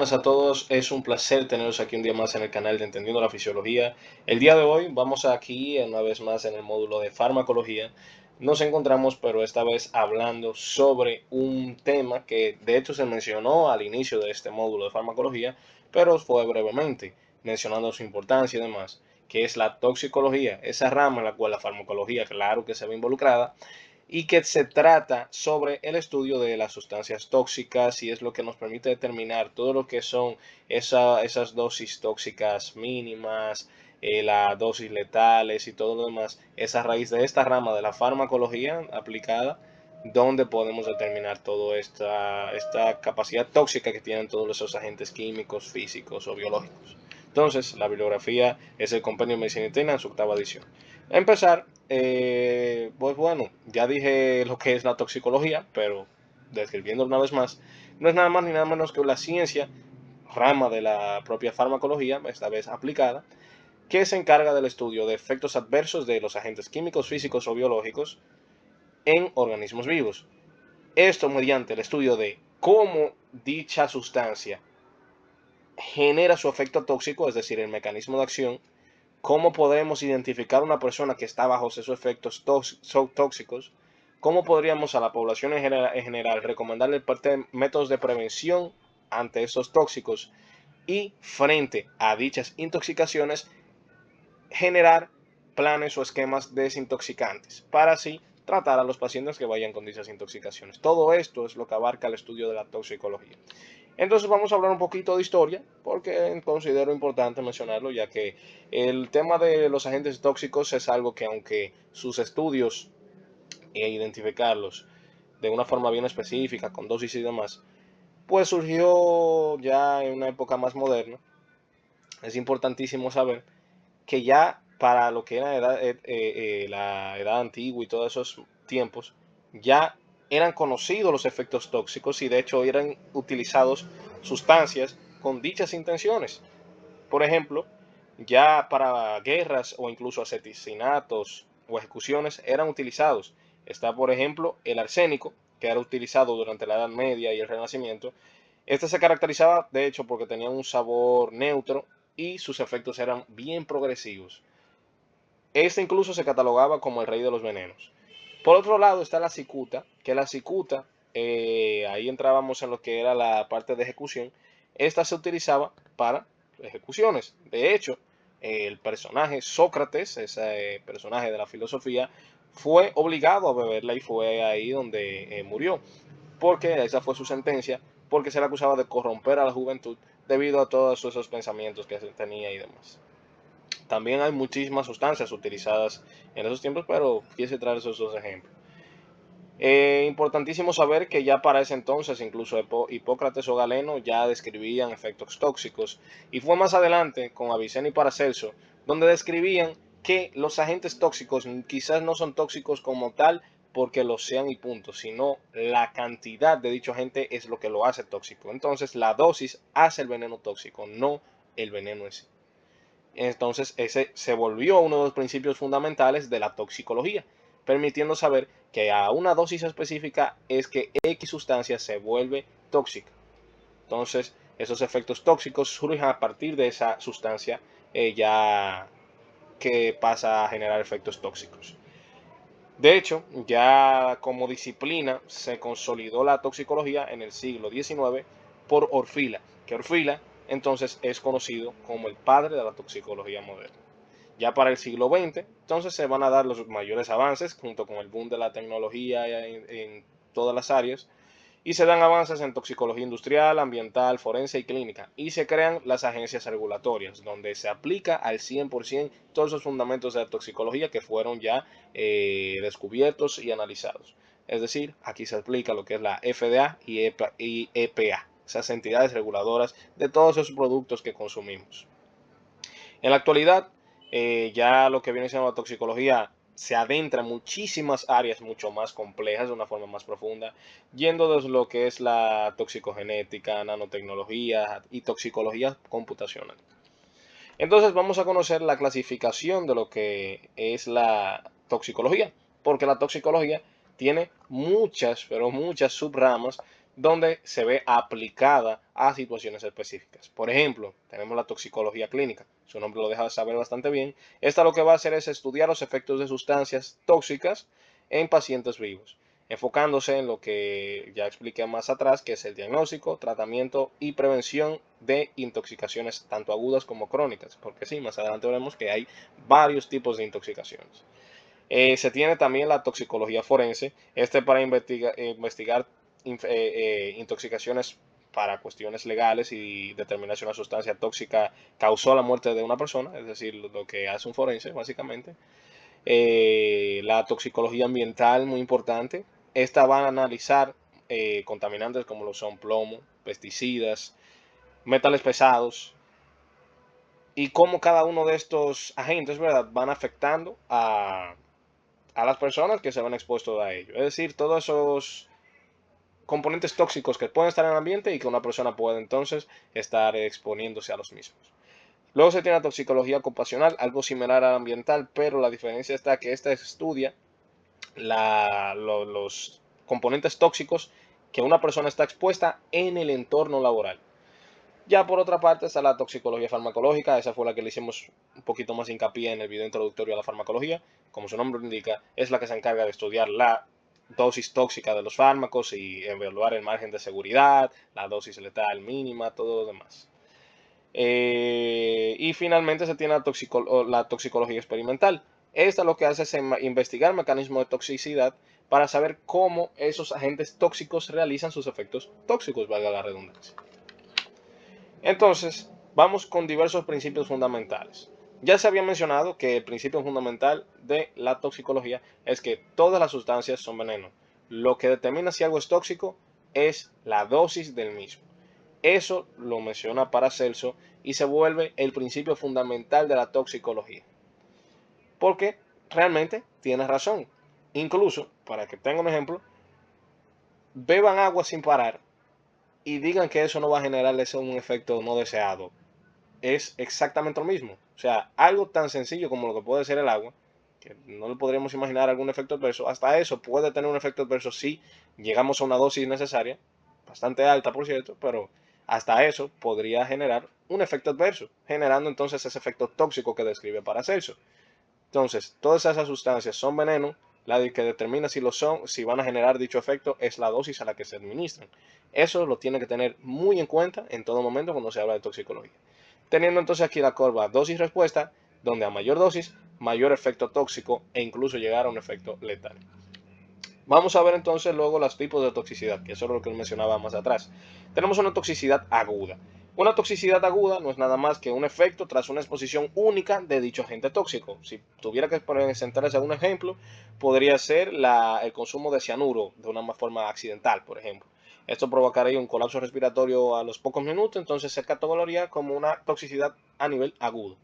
buenas a todos, es un placer teneros aquí un día más en el canal de Entendiendo la Fisiología. El día de hoy vamos aquí una vez más en el módulo de farmacología. Nos encontramos pero esta vez hablando sobre un tema que de hecho se mencionó al inicio de este módulo de farmacología, pero fue brevemente, mencionando su importancia y demás, que es la toxicología, esa rama en la cual la farmacología claro que se ve involucrada y que se trata sobre el estudio de las sustancias tóxicas y es lo que nos permite determinar todo lo que son esas dosis tóxicas mínimas, las dosis letales y todo lo demás. Es a raíz de esta rama de la farmacología aplicada donde podemos determinar toda esta capacidad tóxica que tienen todos esos agentes químicos, físicos o biológicos. Entonces, la bibliografía es el Compendio de Medicina Interna en su octava edición. A empezar, pues bueno, ya dije lo que es la toxicología, pero describiendo una vez más, no es nada más ni nada menos que la ciencia, rama de la propia farmacología, esta vez aplicada, que se encarga del estudio de efectos adversos de los agentes químicos, físicos o biológicos en organismos vivos. Esto mediante el estudio de cómo dicha sustancia genera su efecto tóxico, es decir, el mecanismo de acción. ¿Cómo podemos identificar una persona que está bajo esos efectos tóxicos? ¿Cómo podríamos a la población en general recomendarle métodos de prevención ante esos tóxicos? Y frente a dichas intoxicaciones, generar planes o esquemas desintoxicantes para así tratar a los pacientes que vayan con dichas intoxicaciones. Todo esto es lo que abarca el estudio de la toxicología. Entonces vamos a hablar un poquito de historia, porque considero importante mencionarlo, ya que el tema de los agentes tóxicos es algo que aunque sus estudios e identificarlos de una forma bien específica, con dosis y demás, pues surgió ya en una época más moderna. Es importantísimo saber que ya para lo que era la edad antigua y todos esos tiempos, ya eran conocidos los efectos tóxicos y de hecho eran utilizados sustancias con dichas intenciones. Por ejemplo, ya para guerras o incluso asesinatos o ejecuciones eran utilizados. Está, por ejemplo, el arsénico, que era utilizado durante la Edad Media y el Renacimiento. Este se caracterizaba, de hecho, porque tenía un sabor neutro y sus efectos eran bien progresivos. Este incluso se catalogaba como el rey de los venenos. Por otro lado está la cicuta, que la cicuta, ahí entrábamos en lo que era la parte de ejecución. Esta se utilizaba para ejecuciones. De hecho, el personaje Sócrates, ese personaje de la filosofía, fue obligado a beberla y fue ahí donde murió, porque esa fue su sentencia, porque se le acusaba de corromper a la juventud debido a todos esos pensamientos que tenía y demás. También hay muchísimas sustancias utilizadas en esos tiempos, pero quise traer esos dos ejemplos. Importantísimo saber que ya para ese entonces, incluso Hipócrates o Galeno ya describían efectos tóxicos. Y fue más adelante, con Avicena y Paracelso, donde describían que los agentes tóxicos quizás no son tóxicos como tal porque lo sean y punto, sino la cantidad de dicho agente es lo que lo hace tóxico. Entonces la dosis hace el veneno tóxico, no el veneno en sí. Entonces ese se volvió uno de los principios fundamentales de la toxicología, permitiendo saber que a una dosis específica es que X sustancia se vuelve tóxica. Entonces esos efectos tóxicos surgen a partir de esa sustancia ya que pasa a generar efectos tóxicos. De hecho, ya como disciplina se consolidó la toxicología en el siglo XIX por Orfila, que Orfila entonces es conocido como el padre de la toxicología moderna. Ya para el siglo XX, entonces se van a dar los mayores avances junto con el boom de la tecnología en todas las áreas y se dan avances en toxicología industrial, ambiental, forense y clínica y se crean las agencias regulatorias donde se aplica al 100% todos esos fundamentos de la toxicología que fueron ya descubiertos y analizados. Es decir, aquí se aplica lo que es la FDA y EPA, esas entidades reguladoras de todos esos productos que consumimos. En la actualidad, ya lo que viene siendo la toxicología se adentra en muchísimas áreas mucho más complejas de una forma más profunda, yendo desde lo que es la toxicogenética, nanotecnología y toxicología computacional. Entonces vamos a conocer la clasificación de lo que es la toxicología, porque la toxicología tiene muchas, pero muchas subramas donde se ve aplicada a situaciones específicas. Por ejemplo, tenemos la toxicología clínica, su nombre lo deja saber bastante bien. Esta lo que va a hacer es estudiar los efectos de sustancias tóxicas en pacientes vivos, enfocándose en lo que ya expliqué más atrás, que es el diagnóstico, tratamiento y prevención de intoxicaciones tanto agudas como crónicas, porque sí, más adelante veremos que hay varios tipos de intoxicaciones. Se tiene también la toxicología forense, para investigar intoxicaciones para cuestiones legales y determinar si una sustancia tóxica causó la muerte de una persona, es decir, lo que hace un forense básicamente. La toxicología ambiental, muy importante. Esta va a analizar contaminantes como lo son plomo, pesticidas, metales pesados y cómo cada uno de estos agentes, ¿verdad?, van afectando a las personas que se ven expuestos a ello. Es decir, todos esos componentes tóxicos que pueden estar en el ambiente y que una persona puede entonces estar exponiéndose a los mismos. Luego se tiene la toxicología ocupacional, algo similar a la ambiental, pero la diferencia está que esta estudia los componentes tóxicos que una persona está expuesta en el entorno laboral. Ya por otra parte está la toxicología farmacológica, esa fue la que le hicimos un poquito más hincapié en el video introductorio a la farmacología. Como su nombre lo indica, es la que se encarga de estudiar la dosis tóxica de los fármacos y evaluar el margen de seguridad, la dosis letal mínima, todo lo demás. Y finalmente se tiene la toxicología experimental. Esta lo que hace es investigar mecanismos de toxicidad para saber cómo esos agentes tóxicos realizan sus efectos tóxicos, valga la redundancia. Entonces, vamos con diversos principios fundamentales. Ya se había mencionado que el principio fundamental de la toxicología es que todas las sustancias son veneno. Lo que determina si algo es tóxico es la dosis del mismo. Eso lo menciona Paracelso y se vuelve el principio fundamental de la toxicología. Porque realmente tiene razón. Incluso, para que tenga un ejemplo, beban agua sin parar y digan que eso no va a generarles un efecto no deseado. Es exactamente lo mismo. O sea, algo tan sencillo como lo que puede ser el agua, que no le podríamos imaginar algún efecto adverso, hasta eso puede tener un efecto adverso si llegamos a una dosis necesaria, bastante alta por cierto, pero hasta eso podría generar un efecto adverso, generando entonces ese efecto tóxico que describe Paracelso. Entonces, todas esas sustancias son veneno, la que determina si lo son, si van a generar dicho efecto, es la dosis a la que se administran. Eso lo tiene que tener muy en cuenta en todo momento cuando se habla de toxicología. Teniendo entonces aquí la curva dosis-respuesta, donde a mayor dosis, mayor efecto tóxico e incluso llegar a un efecto letal. Vamos a ver entonces luego los tipos de toxicidad, que eso es lo que mencionaba más atrás. Tenemos una toxicidad aguda. Una toxicidad aguda no es nada más que un efecto tras una exposición única de dicho agente tóxico. Si tuviera que presentarles algún ejemplo, podría ser el consumo de cianuro de una forma accidental, por ejemplo. Esto provocaría un colapso respiratorio a los pocos minutos, entonces se categorizaría como una toxicidad a nivel agudo.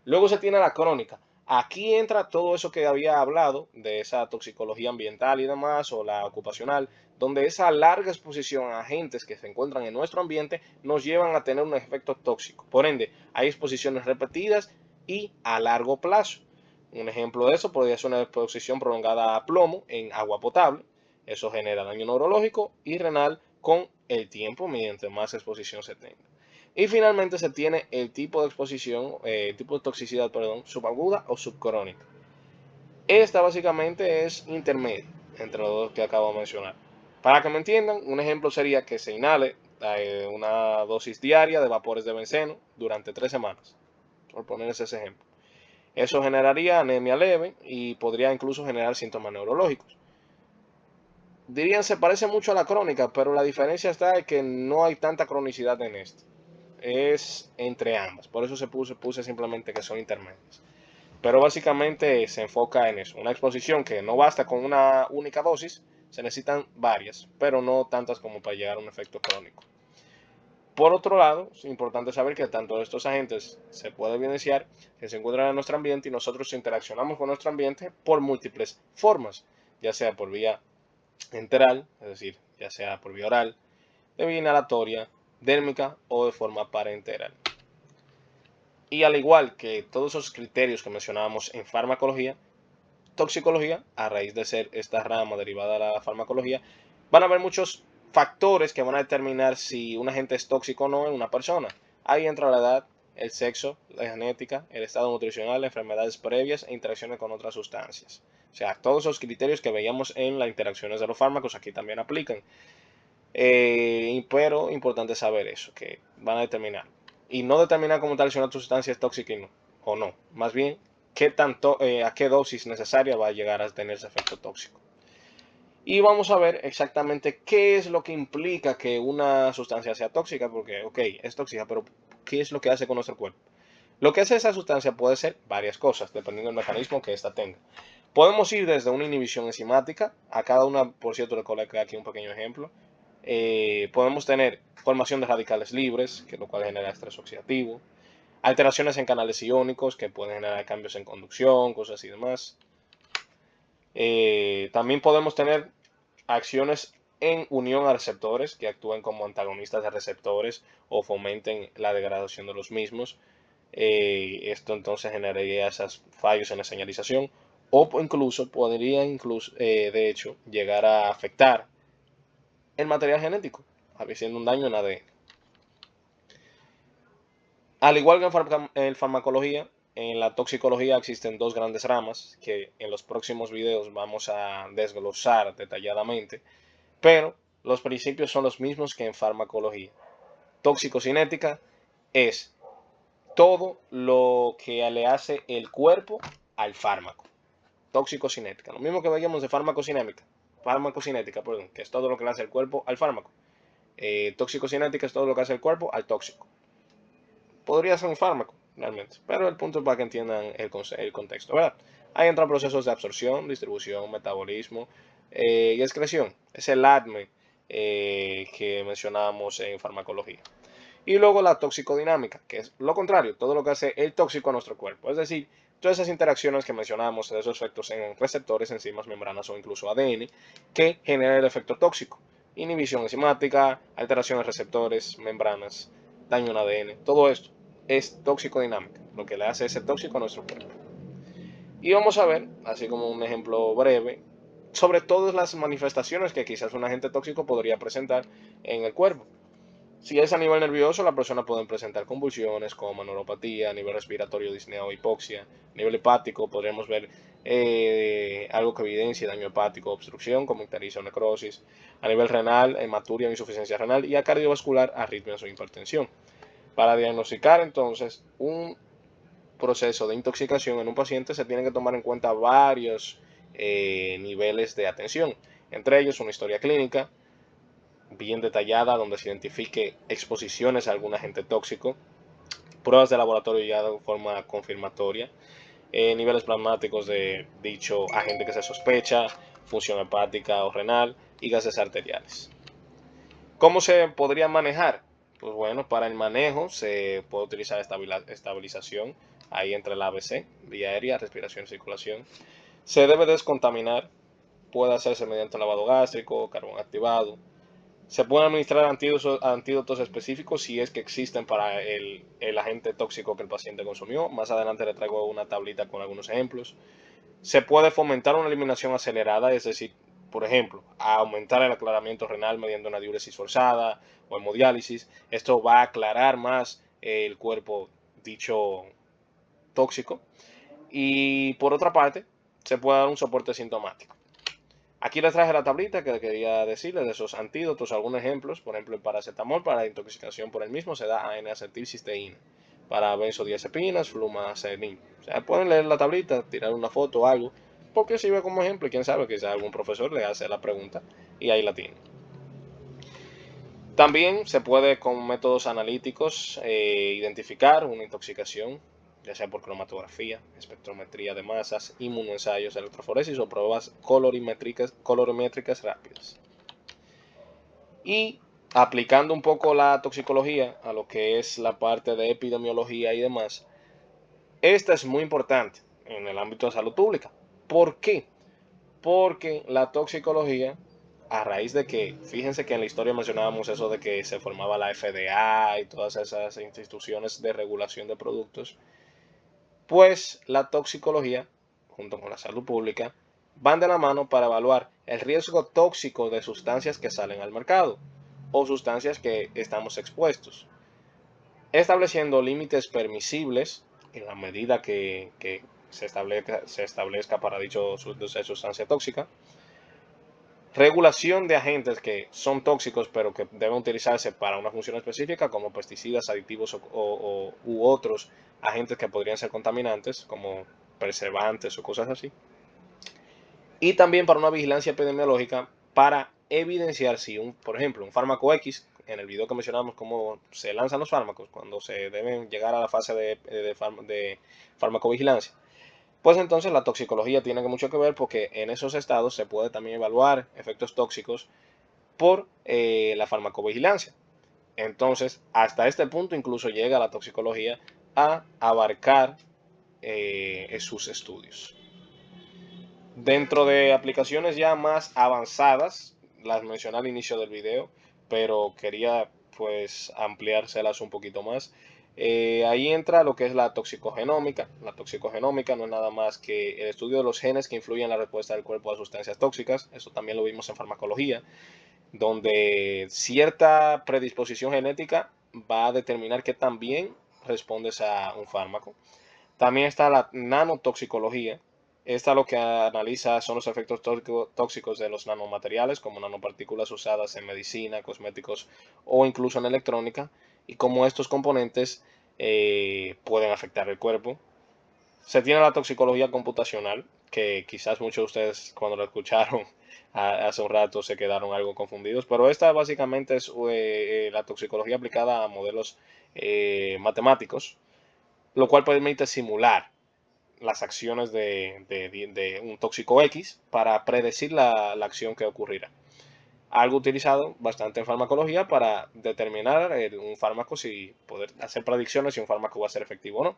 Luego se tiene la crónica. Aquí entra todo eso que había hablado de esa toxicología ambiental y demás, o la ocupacional, donde esa larga exposición a agentes que se encuentran en nuestro ambiente nos llevan a tener un efecto tóxico. Por ende, hay exposiciones repetidas y a largo plazo. Un ejemplo de eso podría ser una exposición prolongada a plomo en agua potable. Eso genera daño neurológico y renal con el tiempo, mediante más exposición se tenga. Y finalmente se tiene el tipo de exposición, tipo de toxicidad, perdón, subaguda o subcrónica. Esta básicamente es intermedia entre los dos que acabo de mencionar. Para que me entiendan, un ejemplo sería que se inhale una dosis diaria de vapores de benceno durante 3 semanas, por ponerles ese ejemplo. Eso generaría anemia leve y podría incluso generar síntomas neurológicos. Dirían, se parece mucho a la crónica, pero la diferencia está en que no hay tanta cronicidad en esto. Es entre ambas, por eso puse simplemente que son intermedias. Pero básicamente se enfoca en eso, una exposición que no basta con una única dosis, se necesitan varias, pero no tantas como para llegar a un efecto crónico. Por otro lado, es importante saber que tanto estos agentes se puede evidenciar que se encuentran en nuestro ambiente y nosotros interaccionamos con nuestro ambiente por múltiples formas, ya sea por vía enteral, es decir, ya sea por vía oral, de vía inhalatoria, dérmica o de forma parenteral. Y al igual que todos esos criterios que mencionábamos en farmacología, toxicología, a raíz de ser esta rama derivada de la farmacología, van a haber muchos factores que van a determinar si un agente es tóxico o no en una persona. Ahí entra la edad, el sexo, la genética, el estado nutricional, enfermedades previas e interacciones con otras sustancias. O sea, todos esos criterios que veíamos en las interacciones de los fármacos aquí también aplican. Pero importante saber eso, que van a determinar. Y no determinar como tal si una sustancia es tóxica o no. Más bien, a qué dosis necesaria va a llegar a tener ese efecto tóxico. Y vamos a ver exactamente qué es lo que implica que una sustancia sea tóxica, porque, ok, es tóxica, pero ¿qué es lo que hace con nuestro cuerpo? Lo que hace esa sustancia puede ser varias cosas, dependiendo del mecanismo que ésta tenga. Podemos ir desde una inhibición enzimática, a cada una, por cierto, le coloqué aquí un pequeño ejemplo. Podemos tener formación de radicales libres, que lo cual genera estrés oxidativo, alteraciones en canales iónicos, que pueden generar cambios en conducción, cosas y demás. También podemos tener acciones en unión a receptores que actúen como antagonistas de receptores o fomenten la degradación de los mismos. Esto entonces generaría esos fallos en la señalización o incluso podría de hecho llegar a afectar el material genético, haciendo un daño en ADN. Al igual que en farmacología, en la toxicología existen dos grandes ramas que en los próximos videos vamos a desglosar detalladamente, pero los principios son los mismos que en farmacología. Toxicocinética es todo lo que le hace el cuerpo al fármaco. Toxicocinética, lo mismo que veíamos de farmacocinética, perdón, que es todo lo que le hace el cuerpo al fármaco. Toxicocinética es todo lo que hace el cuerpo al tóxico. Podría ser un fármaco, realmente, pero el punto es para que entiendan el contexto, ¿verdad? Ahí entran procesos de absorción, distribución, metabolismo y excreción. Es el ADME que mencionábamos en farmacología. Y luego la toxicodinámica, que es lo contrario, todo lo que hace el tóxico a nuestro cuerpo. Es decir, todas esas interacciones que mencionábamos, esos efectos en receptores, enzimas, membranas o incluso ADN, que generan el efecto tóxico. Inhibición enzimática, alteración de receptores, membranas, daño en ADN, todo esto es toxicodinámica, lo que le hace ese tóxico a nuestro cuerpo. Y vamos a ver, así como un ejemplo breve, sobre todas las manifestaciones que quizás un agente tóxico podría presentar en el cuerpo. Si es a nivel nervioso, la persona puede presentar convulsiones, coma, neuropatía, a nivel respiratorio, disnea o hipoxia. A nivel hepático, podríamos ver algo que evidencia daño hepático, obstrucción, como ictericia o necrosis. A nivel renal, hematuria o insuficiencia renal. Y a cardiovascular, arritmias o hipertensión. Para diagnosticar entonces un proceso de intoxicación en un paciente se tienen que tomar en cuenta varios niveles de atención. Entre ellos, una historia clínica bien detallada donde se identifique exposiciones a algún agente tóxico, pruebas de laboratorio ya de forma confirmatoria, niveles plasmáticos de dicho agente que se sospecha, función hepática o renal y gases arteriales. ¿Cómo se podría manejar? Pues bueno, para el manejo se puede utilizar estabilización, ahí entre el ABC, vía aérea, respiración y circulación. Se debe descontaminar, puede hacerse mediante lavado gástrico, carbón activado. Se pueden administrar antídotos específicos si es que existen para el agente tóxico que el paciente consumió. Más adelante le traigo una tablita con algunos ejemplos. Se puede fomentar una eliminación acelerada, es decir, por ejemplo, aumentar el aclaramiento renal mediante una diuresis forzada o hemodiálisis. Esto va a aclarar más el cuerpo dicho tóxico. Y por otra parte, se puede dar un soporte sintomático. Aquí les traje la tablita que quería decirles de esos antídotos, algunos ejemplos. Por ejemplo, el paracetamol para la intoxicación por el mismo se da a N-acetilcisteína. Para benzodiazepinas, flumazenil. O sea, pueden leer la tablita, tirar una foto o algo, porque sirve como ejemplo y quién sabe, quizá algún profesor le hace la pregunta y ahí la tiene. También se puede con métodos analíticos identificar una intoxicación, ya sea por cromatografía, espectrometría de masas, inmunoensayos, electroforesis o pruebas colorimétricas rápidas. Y aplicando un poco la toxicología a lo que es la parte de epidemiología y demás, esta es muy importante en el ámbito de salud pública. ¿Por qué? Porque la toxicología, a raíz de que, fíjense que en la historia mencionábamos eso de que se formaba la FDA y todas esas instituciones de regulación de productos, pues la toxicología, junto con la salud pública, van de la mano para evaluar el riesgo tóxico de sustancias que salen al mercado o sustancias que estamos expuestos, estableciendo límites permisibles en la medida que se establezca para dicha sustancia tóxica, regulación de agentes que son tóxicos pero que deben utilizarse para una función específica, como pesticidas, aditivos u otros agentes que podrían ser contaminantes, como preservantes o cosas así. Y también para una vigilancia epidemiológica para evidenciar si, por ejemplo, un fármaco X, en el video que mencionamos cómo se lanzan los fármacos, cuando se deben llegar a la fase de farmacovigilancia, pues entonces la toxicología tiene mucho que ver, porque en esos estados se puede también evaluar efectos tóxicos por la farmacovigilancia. Entonces, hasta este punto incluso llega la toxicología a abarcar sus estudios. Dentro de aplicaciones ya más avanzadas, las mencioné al inicio del video, pero quería pues ampliárselas un poquito más. Ahí entra lo que es la toxicogenómica. La toxicogenómica no es nada más que el estudio de los genes que influyen en la respuesta del cuerpo a sustancias tóxicas. Eso también lo vimos en farmacología, donde cierta predisposición genética va a determinar qué tan bien respondes a un fármaco. También está la nanotoxicología. Esta lo que analiza son los efectos tóxicos de los nanomateriales, como nanopartículas usadas en medicina, cosméticos o incluso en electrónica, y cómo estos componentes pueden afectar el cuerpo. Se tiene la toxicología computacional, que quizás muchos de ustedes cuando lo escucharon hace un rato se quedaron algo confundidos, pero esta básicamente es la toxicología aplicada a modelos matemáticos, lo cual permite simular las acciones de un tóxico X para predecir la acción que ocurrirá. Algo utilizado bastante en farmacología para determinar un fármaco, si poder hacer predicciones si un fármaco va a ser efectivo o no.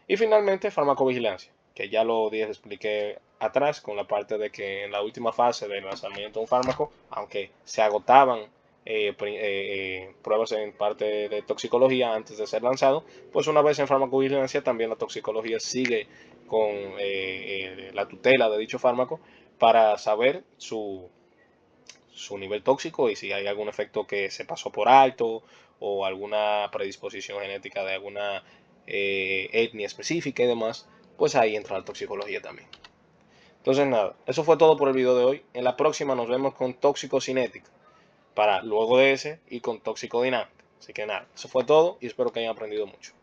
Y finalmente, farmacovigilancia, que ya lo expliqué atrás con la parte de que en la última fase del lanzamiento de un fármaco, aunque se agotaban pruebas en parte de toxicología antes de ser lanzado, pues una vez en farmacovigilancia también la toxicología sigue con la tutela de dicho fármaco para saber su nivel tóxico y si hay algún efecto que se pasó por alto o alguna predisposición genética de alguna etnia específica y demás, pues ahí entra la toxicología también. Entonces nada, eso fue todo por el video de hoy. En la próxima nos vemos con toxicocinética, para luego de ese y con toxicodinámica. Así que nada, eso fue todo y espero que hayan aprendido mucho.